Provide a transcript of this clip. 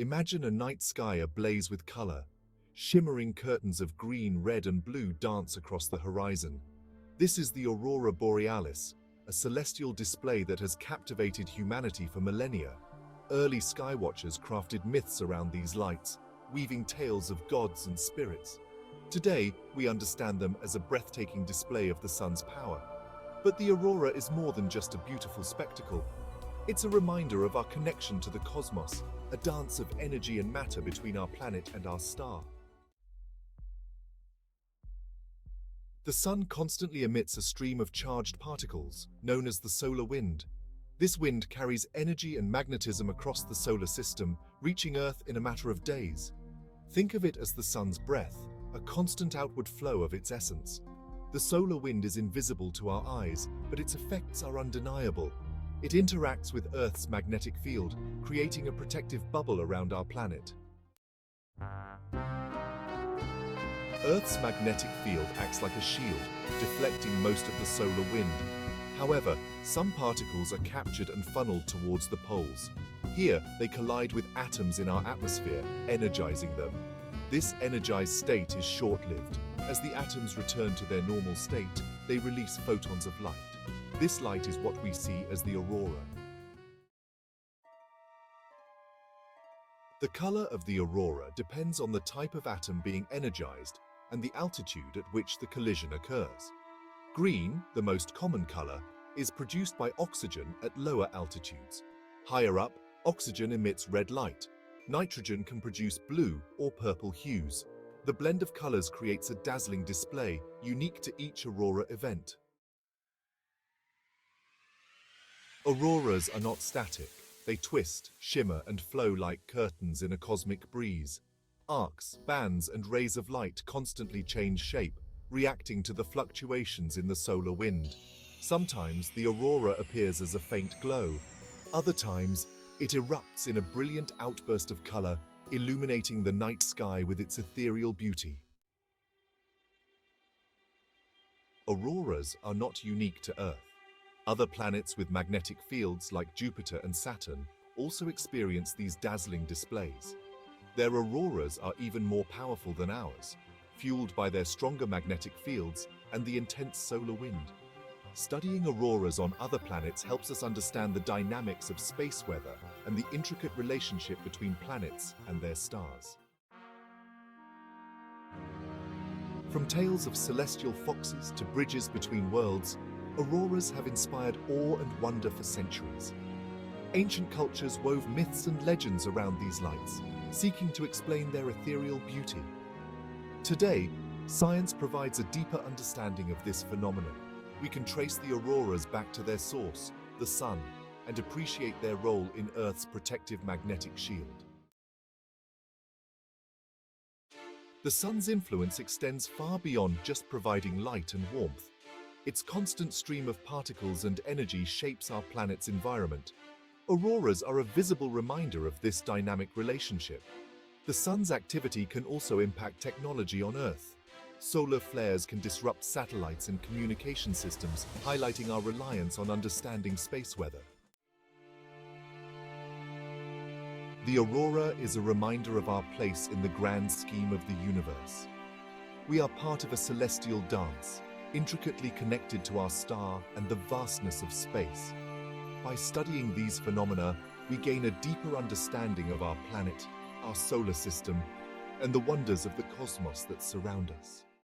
Imagine a night sky ablaze with color. Shimmering curtains of green, red, and blue dance across the horizon. This is the Aurora Borealis, a celestial display that has captivated humanity for millennia. Early skywatchers crafted myths around these lights, weaving tales of gods and spirits. Today, we understand them as a breathtaking display of the sun's power. But the aurora is more than just a beautiful spectacle. It's a reminder of our connection to the cosmos, a dance of energy and matter between our planet and our star. The sun constantly emits a stream of charged particles, known as the solar wind. This wind carries energy and magnetism across the solar system, reaching Earth in a matter of days. Think of it as the sun's breath, a constant outward flow of its essence. The solar wind is invisible to our eyes, but its effects are undeniable. It interacts with Earth's magnetic field, creating a protective bubble around our planet. Earth's magnetic field acts like a shield, deflecting most of the solar wind. However, some particles are captured and funneled towards the poles. Here, they collide with atoms in our atmosphere, energizing them. This energized state is short-lived. As the atoms return to their normal state, they release photons of light. This light is what we see as the aurora. The color of the aurora depends on the type of atom being energized and the altitude at which the collision occurs. Green, the most common color, is produced by oxygen at lower altitudes. Higher up, oxygen emits red light. Nitrogen can produce blue or purple hues. The blend of colors creates a dazzling display, unique to each aurora event. Auroras are not static. They twist, shimmer, and flow like curtains in a cosmic breeze. Arcs, bands, and rays of light constantly change shape, reacting to the fluctuations in the solar wind. Sometimes the aurora appears as a faint glow. Other times, it erupts in a brilliant outburst of color, illuminating the night sky with its ethereal beauty. Auroras are not unique to Earth. Other planets with magnetic fields like Jupiter and Saturn also experience these dazzling displays. Their auroras are even more powerful than ours, fueled by their stronger magnetic fields and the intense solar wind. Studying auroras on other planets helps us understand the dynamics of space weather and the intricate relationship between planets and their stars. From tales of celestial foxes to bridges between worlds, auroras have inspired awe and wonder for centuries. Ancient cultures wove myths and legends around these lights, seeking to explain their ethereal beauty. Today, science provides a deeper understanding of this phenomenon. We can trace the auroras back to their source, the sun, and appreciate their role in Earth's protective magnetic shield. The sun's influence extends far beyond just providing light and warmth. Its constant stream of particles and energy shapes our planet's environment. Auroras are a visible reminder of this dynamic relationship. The sun's activity can also impact technology on Earth. Solar flares can disrupt satellites and communication systems, highlighting our reliance on understanding space weather. The aurora is a reminder of our place in the grand scheme of the universe. We are part of a celestial dance, intricately connected to our star and the vastness of space. By studying these phenomena, we gain a deeper understanding of our planet, our solar system, and the wonders of the cosmos that surround us.